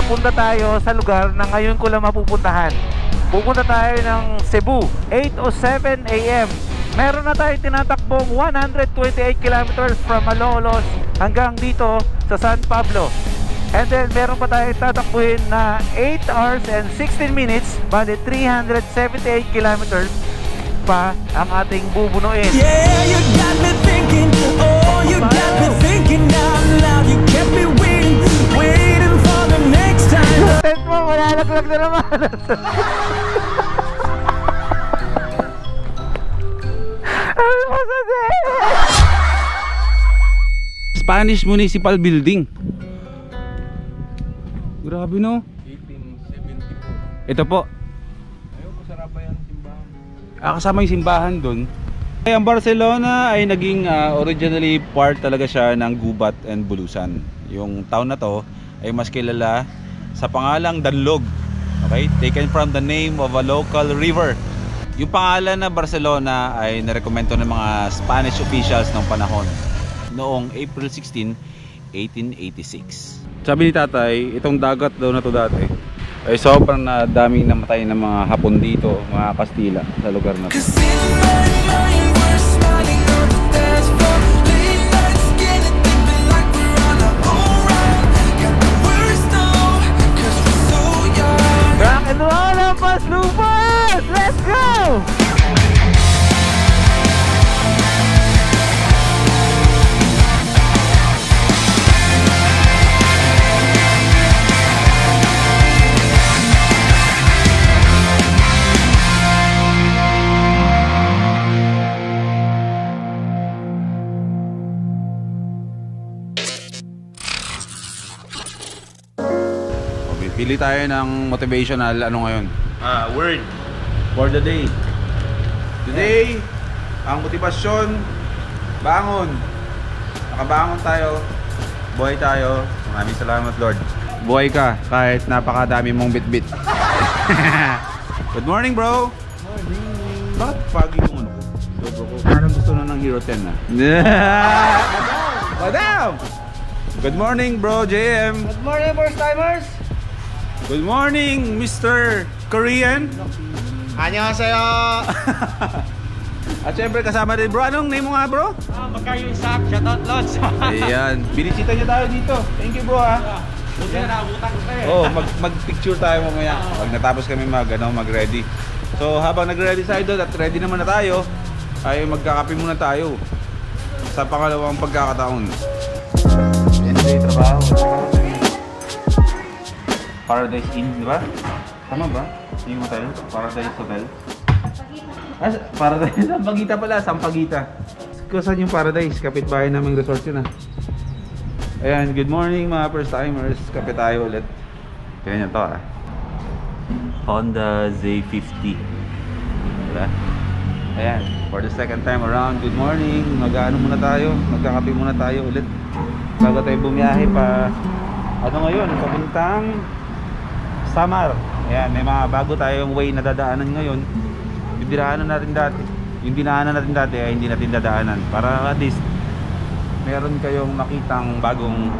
pupunta tayo sa lugar na ngayon ko lang mapupuntahan. Pupunta tayo ng Cebu, 8 o 7 AM. Meron na tayong tinatakbong 128 kilometers from Malolos hanggang dito sa San Pablo. And then meron pa tayong tatakbuhin na 8 hours and 16 minutes, bali 378 kilometers pa ang ating bubunuin. Yeah, you got me thinking, oh, you got me thinking out loud. You kept me waiting, waiting for the next time. Tent mo, malalaglag na naman. Ano mo sabihin? Spanish Municipal Building. Grabe no? 1874. Ito po. Ayaw ko sarap ba yan simbahan? Kasama yung simbahan doon. Ang Barcelona ay naging originally part talaga siya ng Gubat and Bulusan. Yung town na to ay mas kilala sa pangalang Danlog. Okay? Taken from the name of a local river. Yung pangalan na Barcelona ay narekomendo ng mga Spanish officials ng panahon noong April 16, 1886. Sabi ni tatay, itong dagat daw na to dati ay sobrang na daming namatay ng mga Hapon dito, mga Kastila sa lugar na to. Rock and roll ang Paslupas! Let's go! Pili tayo ng motivational ano ngayon? Word For the day. Today, ang motibasyon, bangon. Nakabangon tayo. Buhay tayo. Maraming salamat Lord. Buhay ka kahit napakadami mong bitbit. Good morning bro. Morning. Bakit pagi yung ano ko? Dobro ko. Parang gusto na ng Hero 10 na. Madam! Good morning bro JM. Good morning, first timers! Good morning, Mr. Korean. Annyeonghaseyo! At syempre kasama rin bro. Anong name mo nga bro? Magkayo Isak, shoutout Lods! Ayan, binisita niyo tayo dito. Thank you bro ha. Buti na nakabutan ko tayo. Oh, mag-picture tayo mamaya. Pag natapos kami mag-ready. So habang nag-ready tayo doon at ready naman na tayo, ay magkakape muna tayo sa pangalawang pagkakataon. Yan yung trabaho. Paradise Inn, di ba? Tama ba? Yung hotel? Paradise Hotel? Paradise? Sampagita pala, Sampagita. Saan yung Paradise? Kapitbahay naming resort yun ah. Ayan, good morning mga first timers. Kape tayo ulit. Ganyan to ah. Honda Z50. Diba? Ayan, for the second time around, good morning. Mag-ano muna tayo, magkakape muna tayo ulit. Bago tayo bumiyahe pa. Ano ngayon? Papuntang Samar. Ayan, may mga bago tayong way na dadaanan ngayon. Yung dinaanan natin dati. Yung dinaanan natin dati ay hindi natin dadaanan. Para at least meron kayong makitang bagong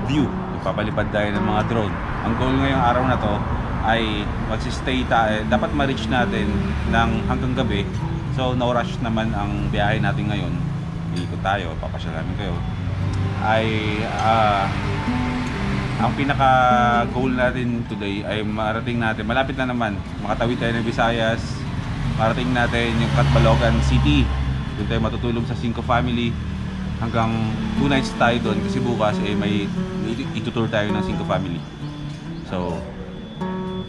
view. Ipapalipad tayo ng mga drone. Ang goal ngayong araw na to ay magsistay tayo. Dapat ma-reach natin ng hanggang gabi. So no rush naman ang biyahe natin ngayon. Iikot tayo, papasyal namin kayo. Ay ang pinaka goal natin today ay marating natin, malapit na naman, makatawid tayo ng Visayas, marating natin yung Catbalogan City. Doon tayo matutulog sa 5 family hanggang 2 nights tayo doon kasi bukas may itutour tayo ng 5 family. So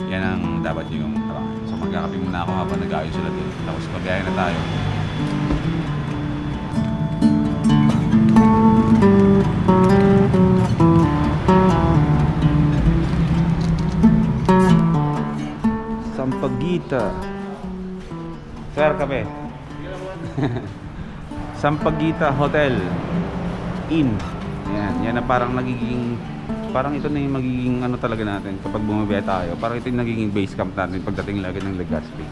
yan ang dapat nyo yung trabaho. So magkakape muna ako habang nag-aayos sila doon, tapos pabiyahe na tayo. Sampagita. Sir, kape. Sampagita Hotel Inn. Yan na parang nagiging, parang ito na yung magiging ano talaga natin kapag bumabiyahe tayo. Parang ito yung nagiging base camp natin pagdating lagi ng Legazpi.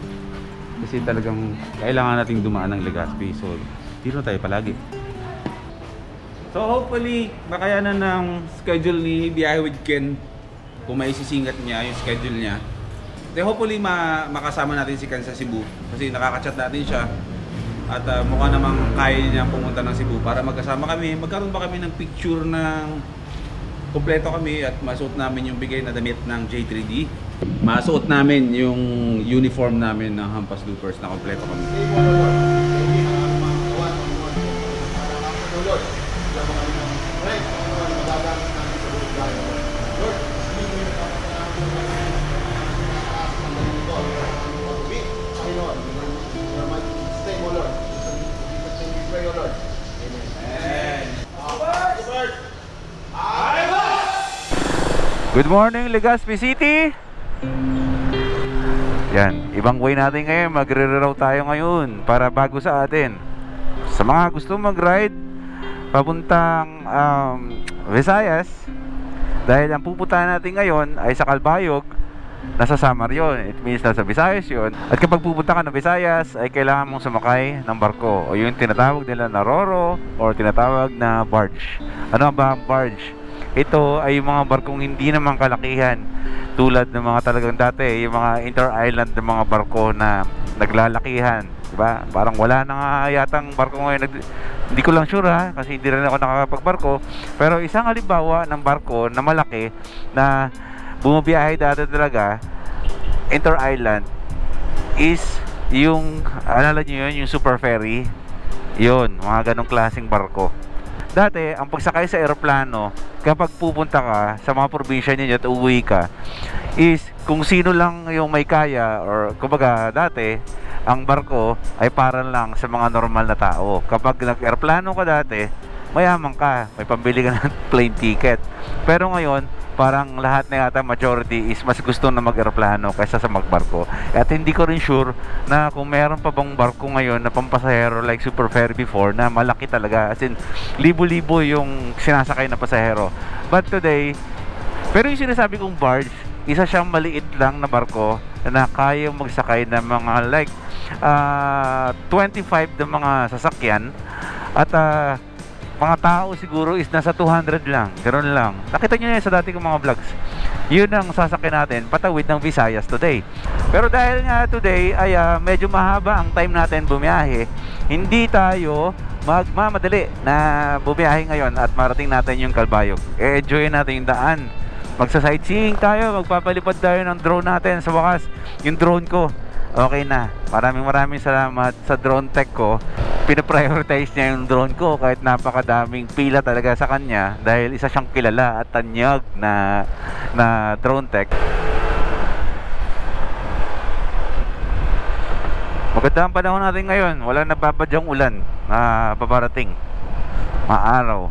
Kasi talagang kailangan nating dumaan ng Legazpi. So, dito tayo palagi. So hopefully, makayanan ng schedule ni Biyahe with Ken kung may isisingat niya yung schedule niya. Then hopefully makasama natin si Ken sa Cebu kasi nakaka-chat natin siya at mukha namang kaya niya pumunta ng Cebu para magkasama kami. Magkaroon ba kami ng picture ng kompleto kami at masuot namin yung bigay na damit ng J3D. Masuot namin yung uniform namin ng Hampas Loopers na kompleto kami. Good morning, Legazpi City! Yan, ibang way natin ngayon. Magre-reroute tayo ngayon para bago sa atin. Sa mga gusto mag-ride papuntang Visayas, dahil ang pupuntahan natin ngayon ay sa Calbayog, nasa Samar yun. It means nasa Visayas yun. At kapag pupunta ka ng Visayas, ay kailangan mong sumakay ng barko o yung tinatawag nila na Roro or tinatawag na barge. Ano ba ang barge? Ito ay yung mga barkong hindi naman kalakihan tulad ng mga talagang dati, yung mga inter-island ng mga barko na naglalakihan, diba? Parang wala na nga yatang barko ngayon. Hindi ko lang sure ha, kasi hindi rin ako nakakapagbarko. Pero isang halimbawa ng barko na malaki na bumabiyahe dati talaga, inter-island, is yung, alala nyo yun, yung super ferry. Yun, mga ganong klaseng barko. Dati, ang pagsakay sa eroplano, kapag pupunta ka sa mga probinsya ninyo at uwi ka, is kung sino lang yung may kaya, or kumbaga dati, ang barko ay para lang sa mga normal na tao. Kapag nag-eroplano ka dati, mayaman ka, may pambili ka ng plane ticket. Pero ngayon, parang lahat na yata, majority is mas gusto na mag-eroplano kaysa sa magbarko. At hindi ko rin sure na kung meron pa bang barko ngayon na pampasahero like Super Ferry before na malaki talaga, as in libo-libo yung sinasakay na pasahero. But today, pero yung sinasabi kong barge, isa siyang maliit lang na barko na kayang magsakay ng mga like 25 na mga sasakyan at mga tao siguro is nasa 200 lang, ganoon lang. Nakita nyo yan sa dati kong mga vlogs. Yun ang sasakyan natin patawid ng Visayas today. Pero dahil nga today ay medyo mahaba ang time natin bumiyahe, hindi tayo magmamadali na bumiyahe ngayon at marating natin yung Calbayog. E-enjoy natin yung daan. Magsa-sightseeing tayo, magpapalipad tayo ng drone natin. Sa wakas, yung drone ko okay na. Maraming salamat sa drone tech ko. Pinaprioritize niya yung drone ko kahit napakadaming pila talaga sa kanya dahil isa siyang kilala at tanyag na drone tech. Maganda ang panahon natin ngayon. Wala nababadyang ulan na babarating. Maaraw.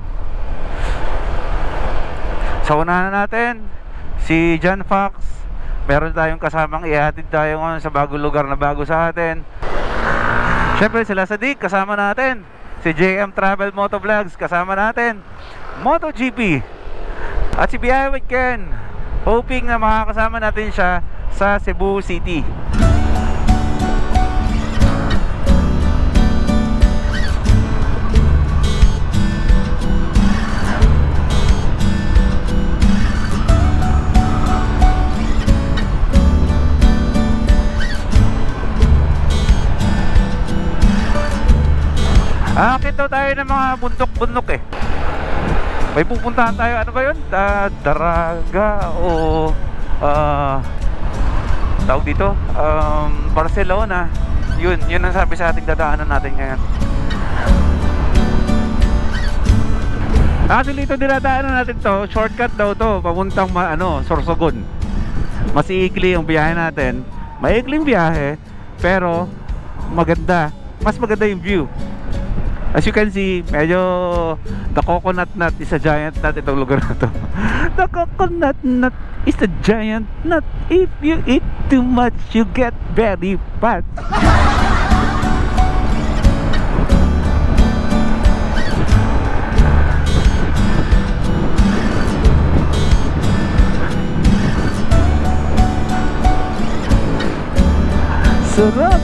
Sa unahan natin, si John Fox. Meron tayong kasamang ihatid tayo ngayon sa bagong lugar na bago sa atin. Siyempre sila Sadik, kasama natin. Si JM Travel Motovlogs, kasama natin. MotoGP. At si Biyahe with Ken. Hoping na makakasama natin siya sa Cebu City. Akit daw tayo ng mga bundok-bundok eh. May pupuntahan tayo, ano ba yun? Daraga o tawag dito? Barcelona. Yun ang sabi sa ating dadaanan natin ngayon. Actually ito dinadaanan natin to, shortcut daw to, papuntang Sorsogon. Mas iikli yung biyahe natin. Maikling biyahe, pero maganda. Mas maganda yung view. As you can see, medyo the coconut nut is a giant nut itong lugar na to. The coconut nut is a giant nut. If you eat too much, you get very fat. Sarap!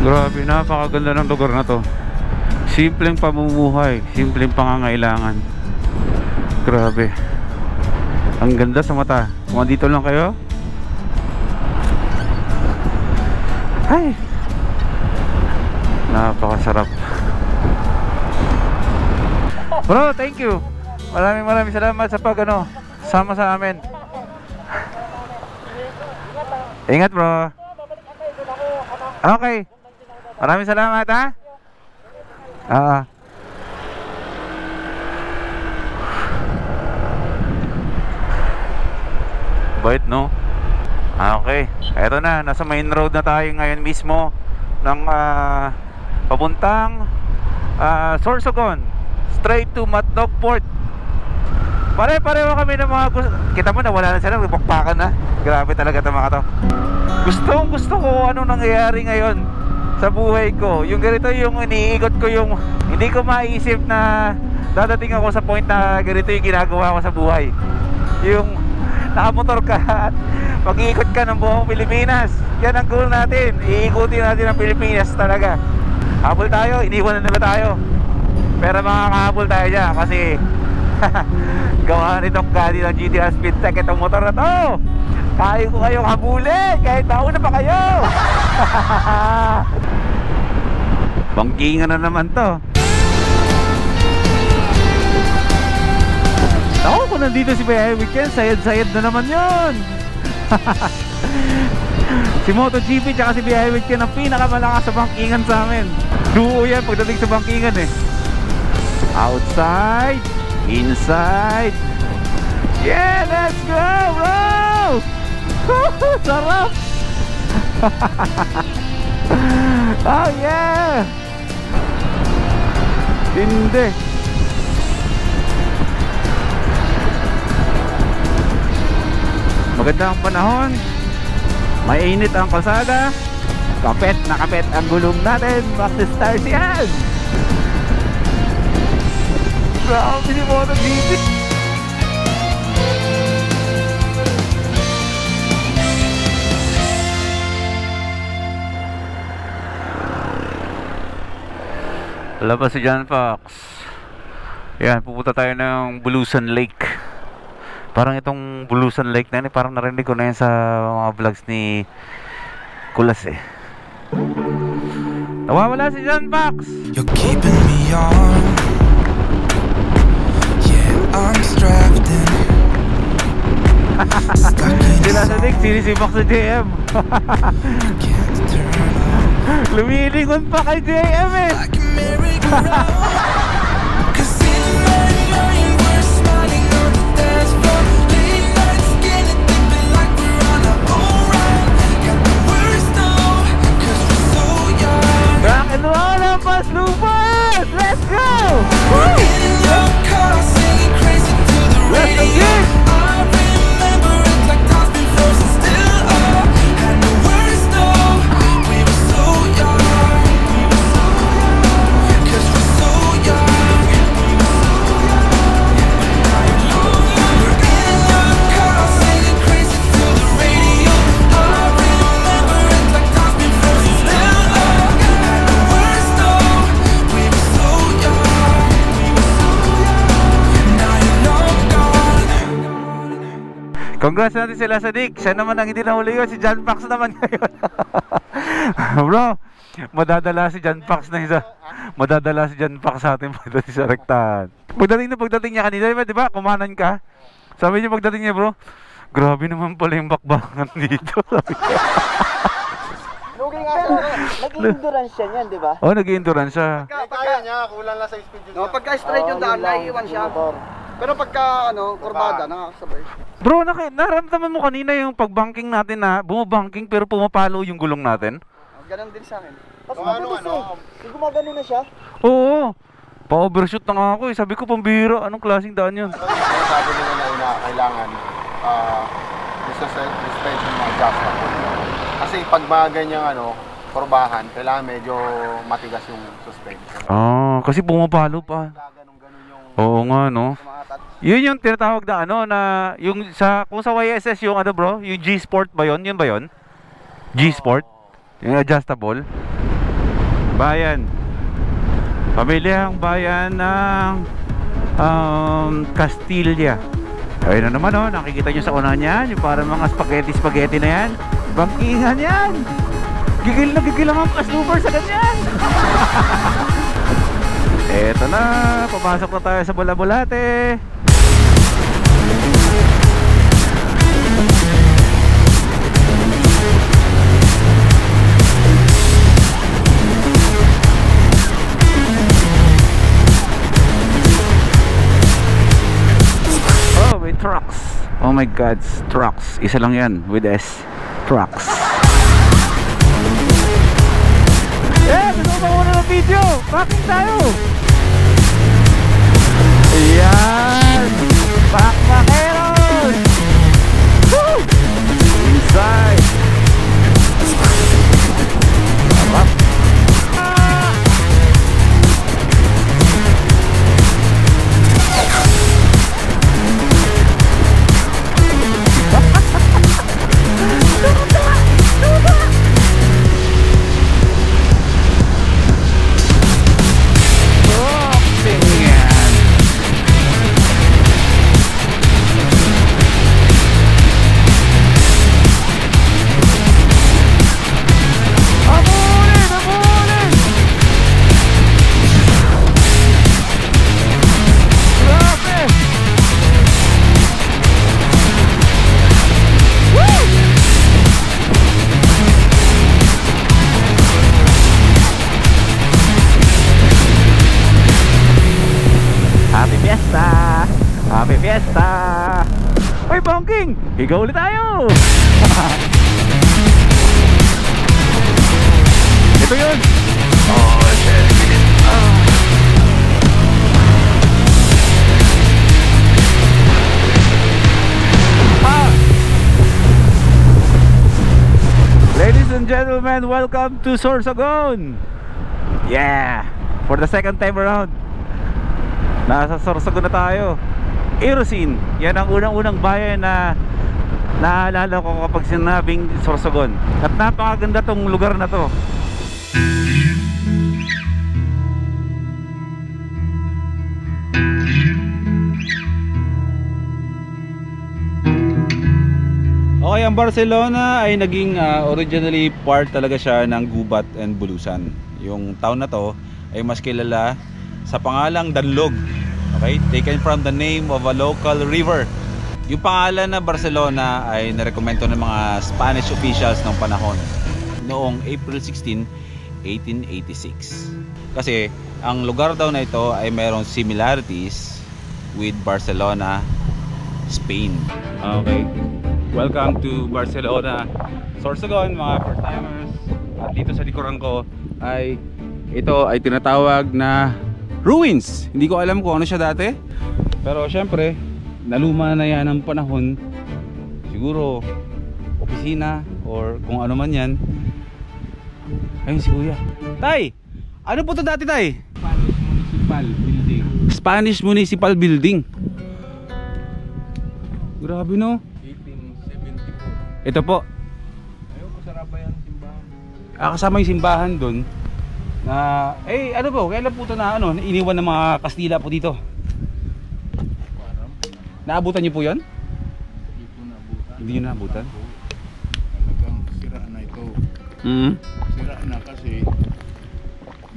Grabe, napakaganda ng lugar na to. Simpleng pamumuhay, simpleng pangangailangan. Grabe. Ang ganda sa mata. Kung dito lang kayo. Ay. Napakasarap. Bro, thank you. Maraming salamat sa sama sa amin. Ingat, bro. Okay. Maraming salamat, ha? Bait, no? Okay. Eto na, nasa main road na tayo ngayon mismo ng papuntang Sorsogon, straight to Matnog Port. Pare-pareho kami ng mga kita mo na wala na sila, bakbakan na. Grabe talaga itong mga to. Gusto ko ano nangyayari ngayon sa buhay ko. Yung ganito yung iniikot ko, yung hindi ko maisip na dadating ako sa point na ganito yung ginagawa ko sa buhay. Yung nakamotor ka at mag-iikot ka ng buong Pilipinas. Yan ang goal natin. Iikutin natin ang Pilipinas talaga. Habol tayo, iniwan na nila tayo. Pero makakahabol tayo dyan kasi gawa nitong gani ng GTR Speed Tech itong motor na to. Kaya ko kayong habulin kahit nauna pa kayo. Bangkingan na naman to. Ako kung nandito si Bay Weekend, sayad-sayad na naman yun. Si MotoGP tsaka si Bay Weekend ang pinakamalakas sa bangkingan sa amin. Duo yan pagdating sa bangkingan eh. Outside, inside. Yeah, let's go, bro! Sarap! Oh yeah! Hindi. Maganda ang panahon. Mainit ang kalsada. Kapet na kapet ang gulong natin. Maxi stars yan! Grabe ni MotoGP! Wala pa si John Fox. Yan, pupunta tayo ng Bulusan Lake. Parang itong Bulusan Lake na yan, parang narinig ko na yan sa mga vlogs ni Kulas eh. Nawawala si John Fox. You're keeping me on. Yeah, I'm strapped in. Sila sa Nick, si Fox sa JM. Can't turn off. Lumilingon pa kay JM eh. Like a merry-go-round. 'Cause in my mind we're smiling on the dance floor. Late nights getting deep like we're on our own ride. Got the worst though, 'cause we're so young. Rock and roll ang Pas Lupas! Let's go! We're in your car singing crazy to the Let's radio. go! I remember it like time's been frozen still. Oh, had the worst though, we were so young. We were so young, 'cause we're so young. We're in your car singing crazy to the radio. I remember it like time's been frozen still. Oh, had the worst though, we were so young. We were so young. Now you're long gone. Congrats natin sila sa Nick. Siya naman ang hindi nahuli yun. Si John Fox naman ngayon. Bro, madadala si John Fox na isa. Madadala si John Fox sa atin pagdating sa rektahan. Pagdating niya kanina, di ba? Kumanan ka. Sabi niya pagdating niya, bro, grabe naman pala yung bakbakan dito. Sabi niya. Lugi nga siya. Nag-endurance siya niyan, di ba? Oh, nag-endurance siya. Kaya niya, kulang lang sa speed yun. No, pagka straight yung daan, naiiwan siya. Pero pagka kurbada, nakakasabay. Bro, naramdaman mo kanina yung pagbanking natin na bumabangking pero pumapalo yung gulong natin? Ganon din sa akin. Tapos Kung ano, gumagano na siya. Oo. Pa-overshoot na nga ako eh. Sabi ko, pambira. Anong klaseng daan yun? Sabi nila na kailangan suspension mga adjustment. Kasi pag mga ganyang kurbahan, kailangan medyo matigas yung suspension. Kasi pumapalo pa. Ganun yung Oo nga, no? Mga Yun yung tinatawag na na yung kung sa YSS yung yung G-Sport ba yun? Yun ba yun? G-Sport? Yung adjustable? bayan. Pamilyang bayan ng Castilla. Ayun na naman, oh, nakikita nyo sa unahan yan, yung parang mga spaghetti na yan. Bangkingan yan. Gigil ang mga kasluber sa ganyan. Eto na, pumasok na tayo sa Bulabulate. Oh, may trucks. Oh my God, trucks. Isa lang yan with S. Trucks. Gusto ko muna ng video. Backing tayo. Ayan. Backpackeros. Woo! Inside. Sarap. Happy Fiesta! Hoy, Bongking! Higaw ulit tayo! Ito yun! Oh, shit! Ladies and gentlemen, welcome to Sorsogon! Yeah! For the second time around, nasa Sorsogon na tayo. Irosin, yan ang unang-unang bayan na naalala ko kapag sinabing Sorsogon. At napakaganda tong lugar na to. Okay, ang Barcelona ay naging originally part talaga siya ng Gubat and Bulusan. Yung town na to ay mas kilala sa pangalang Danlog. Okay, taken from the name of a local river. Yung pangalan na Barcelona ay narekomendo ng mga Spanish officials noong panahon, noong April 16, 1886. Kasi ang lugar daw na ito ay mayroong similarities with Barcelona, Spain. Okay, welcome to Barcelona, Sorsogon, mga first timers. At dito sa likuran ko ay ito ay tinatawag na ruins. Hindi ko alam kung ano siya dati, pero syempre naluma na yan ng panahon. Siguro opisina or kung ano man yan. Ayun si Kuya. Tay! Ano po to dati, Tay? Spanish Municipal Building. Spanish Municipal Building. Grabe, no? 1874. Ito po. Ayaw ko sa Rabayan simbahan. Kasama yung simbahan dun na, ano po, kailan po ito na iniwan ng mga Kastila po dito? Parang Naabutan niyo po yun? hindi ko nabutan. Hindi niyo naabutan? Talagang sira na ito. Sira na kasi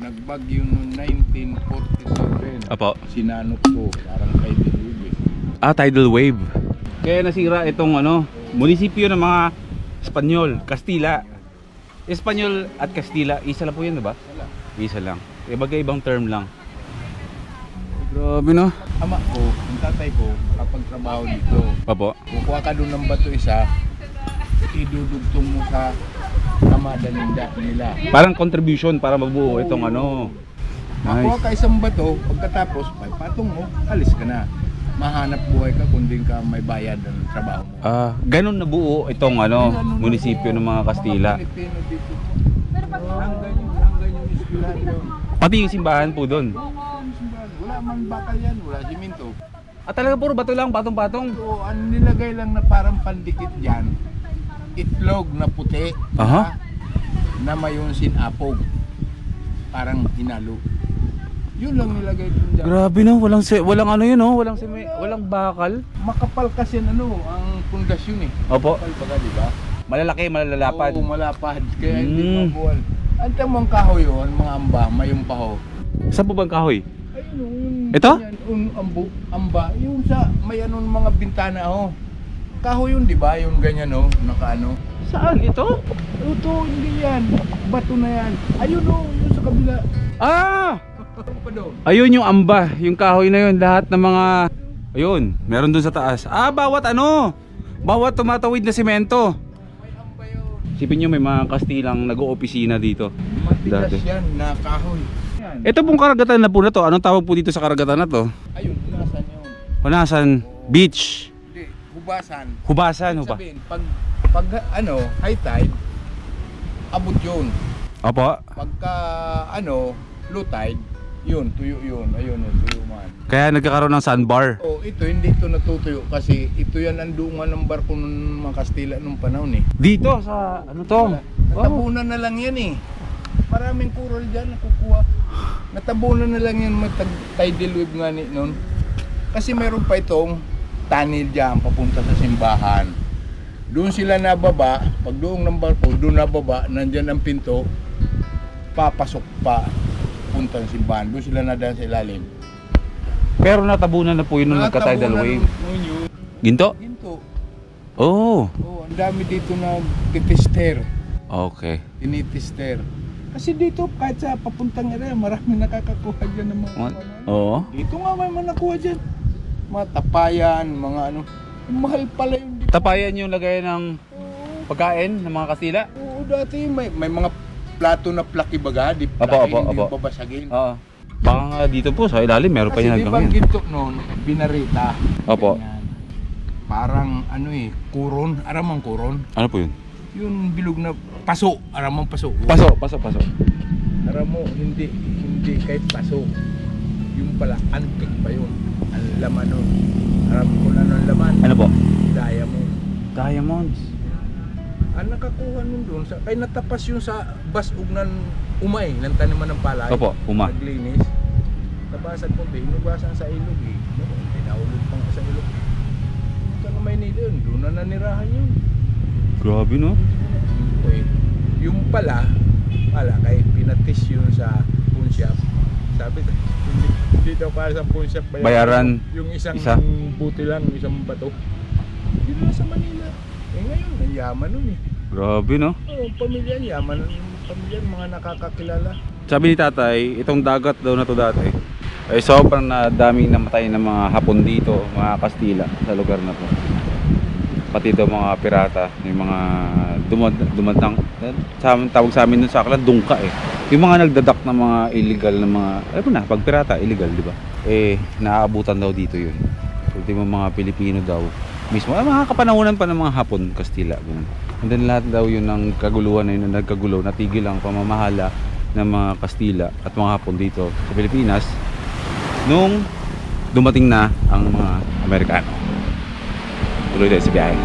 nagbagyo noong 1947. Apo. Sinanok ko, parang kay Dilube. Tidal wave. Kaya nasira itong munisipyo ng mga Espanyol, Kastila. Espanyol at Kastila, isa lang po yun, diba? Isa lang. Ibang term lang. Grabe, no? Ama ko, ang tatay ko, kapagtrabaho dito. Apo. Kukuha ka doon ng bato isa, idudugtong mo sa kamadaninda nila. Parang contribution para mabuo itong Makuha ka isang bato, pagkatapos, may patong mo, alis ka na. Mahanap buhay ka kung di ka may bayad ng trabaho mo. Ganun nabuo itong munisipyo ng mga Kastila. Pilipino dito. Hanggang yung eskwelahan. Pati yung simbahan po doon. Wala man bakal yan, wala siminto. Talaga puro bato lang, patong-patong. So, ang nilagay lang na parang pandikit dyan, itlog na puti Aha. na mayroon sinapog. parang hinalo. Yun lang nilagay dun dyan. Grabe no, walang ano yun no, walang bakal. Makapal kasi ano, ang pundasyon eh. Opo. Makapal baga, di ba? Malalaki, malalapad. Oo, malapad. Kaya hindi mabuwal. Ang tamang kahoy yun, mga amba, mayong paho. Saan po bang kahoy? Ayun o, yung... Ito? Yung amba, yung sa may anong mga bintana o. Kahoy yun, di ba? Yung ganyan o, nakaano. Saan? Ito? Ito, hindi yan. Bato na yan. Ayun o, yung sa kabila. Ah! Ano pa doon? Ayun yung amba, yung kahoy na yun, lahat ng mga... Ayun, meron dun sa taas. Ah, bawat tumatawid na semento. May amba yun. Sipin nyo may mga Kastilang nag-oopisina dito. Matigas Dati. yan na kahoy. Yan. Ito pong karagatan na po na to, anong tawag po dito sa karagatan na to? Ayun, hunasan yun. Hunasan Beach. Hindi, hubasan. Hubasan, Sabihin, pag ano, high tide, abot yun. Opo. Pagka ano, low tide, yun, tuyo yun. Ayun, tuyo man. Kaya nagkakaroon ng sandbar. Oh, ito hindi ito natutuyo kasi ito yan ang dungan ng barko ng mga Kastila nung panahon eh. Dito sa ano to? Natabunan na lang yan eh. Maraming coral dyan nakukuha. Natabunan na lang yan tidal wave nga ni noon. Kasi mayroon pa itong tunnel dyan papunta sa simbahan. Doon sila nababa, pag doon ng barko, doon nababa, nandyan ang pinto, papasok pa punta ng simbahan. Doon sila nadaan sa ilalim. Pero natabunan na po yun nung nagka-tidal wave. Ginto? Ginto. Oh. Oh, ang dami dito na titister. Okay. Tinitister. Kasi dito kahit sa papuntang area, maraming nakakakuha dyan ng mga Oo. Dito nga may mga nakuha dyan. Mga tapayan, mga ano. Mahal pala yung dito. Tapayan yung lagay ng pagkain ng mga Kastila? Oo, dati may mga plato na plaki baga, di Opo, plaki, opo, hindi opo. babasagin. Oo. Baka nga dito po sa ilalim meron pa Kasi yun di ba hanggang ang ngayon. ginto noon, binarita. Opo. Ganyan. Parang ano eh, kuron, aramang kuron. Ano po yun? Yung bilog na paso, aramang paso. Paso. Aram mo, hindi kahit paso. Yung pala, antik pa yun. Ang laman nun. Aram ko na ng laman. Ano po? Diamond. Diamonds. Ang nakakuha nun doon, kaya natapas yung sa basug ng umay, ng taniman ng palay. Opo, uma. Naglinis. Tabasan ko, hinugasan sa ilog eh. Pinaulog pa nga sa ilog. Ito na Maynila yun, doon na nanirahan yun. Grabe no? Okay. Yung pala kay pinatis yun sa pawn shop. Sabi ko, hindi daw para sa pawn shop Bayaran yung isang isa? buti lang, isang bato. Yun na sa Manila. Eh ngayon, ang yaman nun eh. Grabe no? Oo, pamilya, yaman nun yung pamilya, mga nakakakilala. Sabi ni tatay, itong dagat daw na to dati ay sobrang na daming namatay ng mga Hapon dito, mga Kastila sa lugar na to. Pati daw mga pirata, yung mga dumadang tawag sa amin dun sa Aklan, dungka eh. Yung mga nagdadak na mga illegal na mga, alam mo na, pag pirata, illegal, di ba? Eh, naaabutan daw dito yun. Ultimo mga Pilipino daw. Mismo, mga kapanahonan pa ng mga Hapon, Kastila. Ganun. And then lahat daw yun ng kaguluhan na yun na nagkagulo, natigil ang pamamahala ng mga Kastila at mga Hapon dito sa Pilipinas nung dumating na ang mga Amerikano. Tuloy tayo sa biyahe.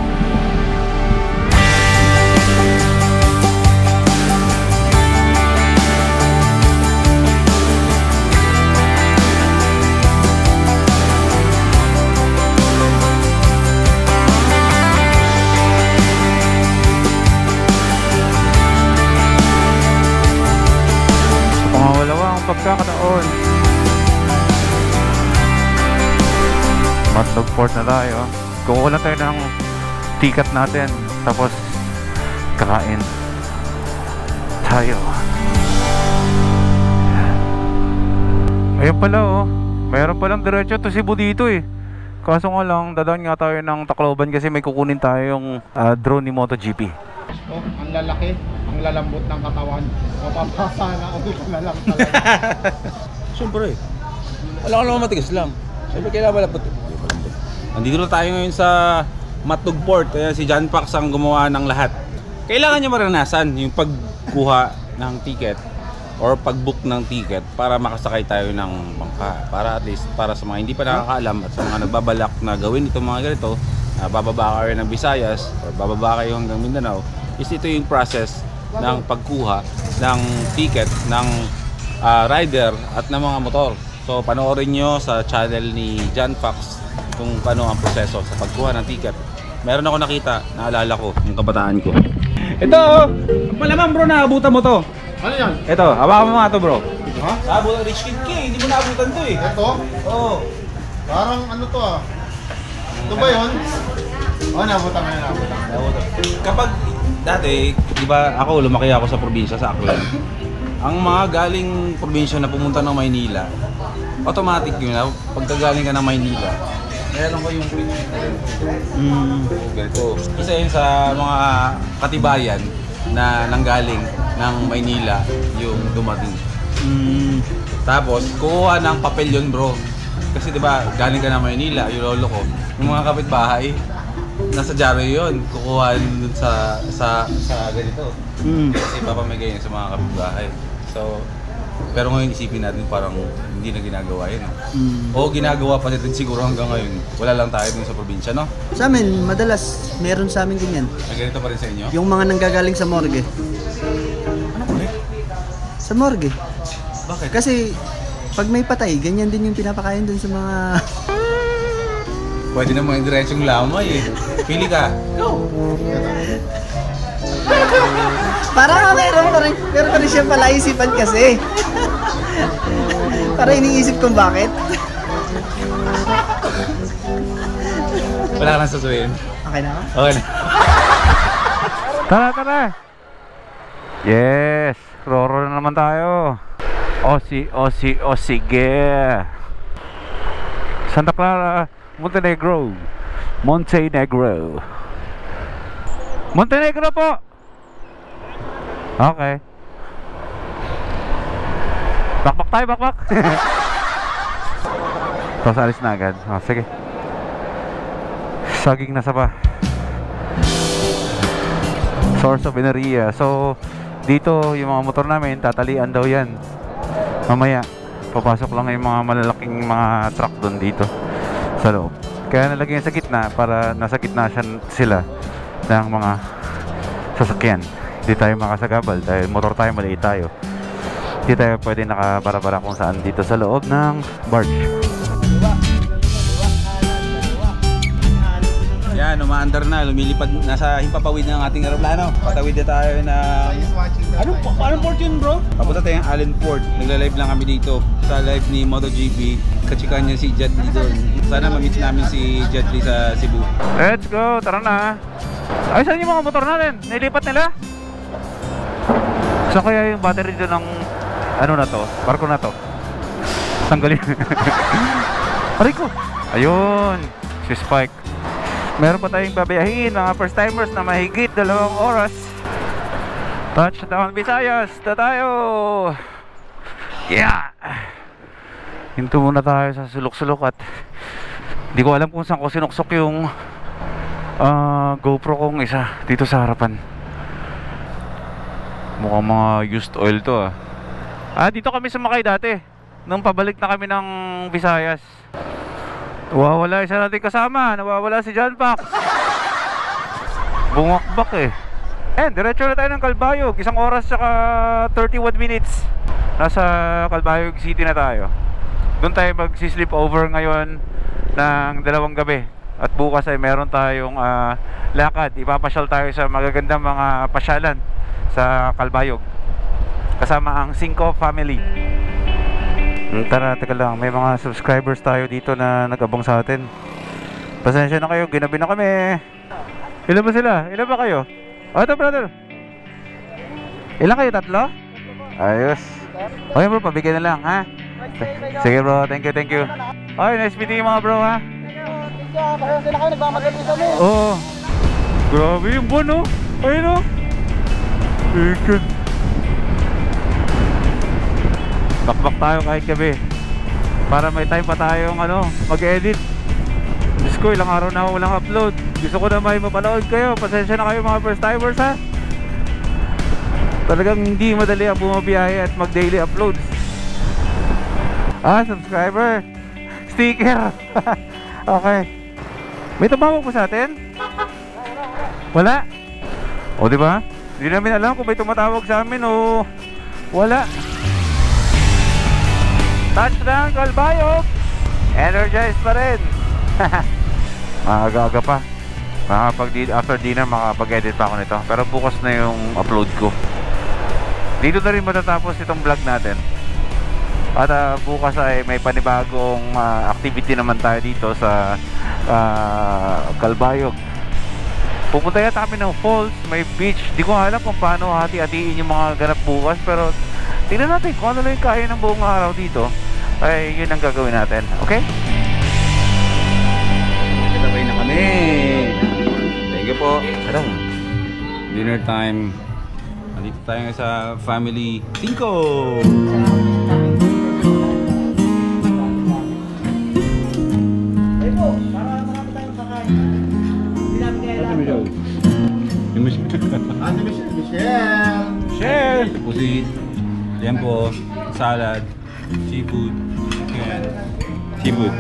Pangawalawa ang pagkakataon. Matlog Port na tayo. Kukuha na tayo ng ticket natin. Tapos kakain tayo. Ayun pala oh. Mayroon palang diretso to Cebu dito eh. Kaso nga lang, dadaan nga tayo ng Tacloban kasi may kukunin tayong drone ni MotoGP. Oh, ang lalaki, ang lalambot ng katawan. Mapapasa na ulit na lang talaga. Siyempre, wala ka naman matigas lang. Siyempre kailangan malapot. Andito na tayo ngayon sa Matlog Port. Ayan, si John Pax ang gumawa ng lahat. Kailangan niya maranasan yung pagkuha ng ticket or pag-book ng ticket para makasakay tayo ng bangka. Para at least, para sa mga hindi pa nakakaalam at sa mga nagbabalak na gawin itong mga ganito, bababa kayo ng Visayas or bababa kayo hanggang Mindanao, is ito yung process ng pagkuha ng ticket ng rider at ng mga motor. So panoorin nyo sa channel ni John Fox kung paano ang proseso sa pagkuha ng ticket. Meron ako nakita, naalala ko yung kabataan ko. Ito, malamang bro, naabutan mo to. Ano yan? Ito, hawakan mo nga to bro. Ha? Naabutan, Rich Kid K, hindi mo naabutan to eh. Ito? Oo. Parang ano to ah. Ito ba yun? Oo, nabutan ka na, nabutan. Kapag dati, di ba ako lumaki ako sa probinsya, sa Aklan. Ang mga galing probinsya na pumunta ng Maynila, automatic yun na, pagkagaling ka ng Maynila, meron ko yung bridge na ganito. Isa yun sa mga katibayan na nanggaling ng Maynila yung dumating. Tapos, kukuha ng papel yun bro. Kasi di ba galing ka ng Maynila, yung lolo ko, yung mga kapitbahay, nasa dyaryo yun, kukuha dun sa ganito. Kasi papamigay yun sa mga kapitbahay. So, pero ngayon isipin natin parang hindi na ginagawa yun. O ginagawa pa din siguro hanggang ngayon. Wala lang tayo dun sa probinsya, no? Sa amin, madalas, meron sa amin ganyan. Ganito pa rin sa inyo? Yung mga nanggagaling sa morgue. Ano po eh? Sa morgue. Bakit? Kasi, pag may patay, ganyan din yung pinapakain dun sa mga... Pwede na mga diretsong lamay eh. Pili ka. Parang meron pa rin siya palaisipan kasi. Para iniisip kung bakit. Wala ka nang sasabihin. Okay na ba? Okay na. Tara! Yes! Roro na naman tayo. O sige. Santa Clara, Montenegro po! Okay. Bakbak tayo, bakbak! Tapos alis na agad. Sige. Saging na pa. Source of energy. So, dito yung mga motor namin, tatalian daw yan. Mamaya, papasok lang yung mga malalaking mga truck doon dito sa loob. Kaya nalagyan sa gitna para nasa gitna sila ng mga sasakyan. Hindi tayo makasagabal dahil motor tayo, maliit tayo. Hindi tayo pwede nakabara-bara kung saan dito sa loob ng barge. Yan, umaandar na, lumilipad, nasa himpapawid ng ating aeroplano. Patawid na tayo na... Anong port yun bro? Papunta tayong Allen Port. Nagla-live lang kami dito sa live ni MotoGP. Kachikan niya si Jet Li doon. Sana ma-meet namin si Jet Li sa Cebu. Let's go, tara na. Ay, saan yung mga motor natin? Nilipat nila? So kaya yung battery doon ng ano na to, barko na to, tanggalin. Aray ko. Ayun, si Spike. Meron pa tayong babayahin mga first timers na mahigit 2 oras. Touchdown Visayas na tayo. Yeah. Hinto muna tayo sa sulok-sulok at hindi ko alam kung saan ko sinuksok yung GoPro kong isa dito sa harapan. Mukhang mga used oil to ah. Dito kami sumakay dati nung pabalik na kami ng Visayas. Nawawala isa natin kasama. Nawawala si John Fox. Bumakbak eh. Diretso na tayo ng Calbayog. 1 oras saka 31 minutes. Nasa Calbayog City na tayo. Doon tayo mag-sleep over ngayon ng 2 gabi. At bukas ay meron tayong lakad. Ipapasyal tayo sa magagandang mga pasyalan sa Calbayog kasama ang Cinco family. Tara, teka lang, may mga subscribers tayo dito na nag-abang sa atin. Pasensya na kayo, ginabi na kami. Ilan ba sila? Ilan ba kayo? Ito brother, ilan kayo? 3? Ayos. Okay bro, pabigyan na lang ha. Sige bro, thank you. Okay, nice meeting you mga bro ha. Sila kayo nagmamadali sa mo. Oo. Grabe yung buwan oh. Ayun oh. Ikot. Bakbak tayo kahit gabi para may time pa tayong mag-edit. Diyos ko, ilang araw na ako walang upload. Gusto ko na may mapanood kayo. Pasensya na kayo mga first timers ha. Talagang hindi madali ang bumabiyahe at mag-daily uploads. Subscriber sticker. Okay. May tumawag po sa atin? Wala? O diba? Hindi namin alam kung may tumatawag sa amin o wala. Touchdown, Calbayog! Energized pa rin! Aga-aga pa. After dinner, makapag-edit pa ako nito. Pero bukas na yung upload ko. Dito na rin matatapos itong vlog natin. At bukas ay may panibagong activity naman tayo dito sa Calbayog. Pupunta yata kami ng falls, may beach. Di ko alam kung paano hati-hatiin yung mga ganap bukas. Pero tingnan natin kung ano lang yung kaya ng buong araw dito. Ay yun ang gagawin natin. Okay? Sabay na kami. Thank you po. Ano? Dinner time. Nandito tayo sa Family 5. Ate Michelle! Share! Pusit, liempo, salad, seafood, chicken, seafood.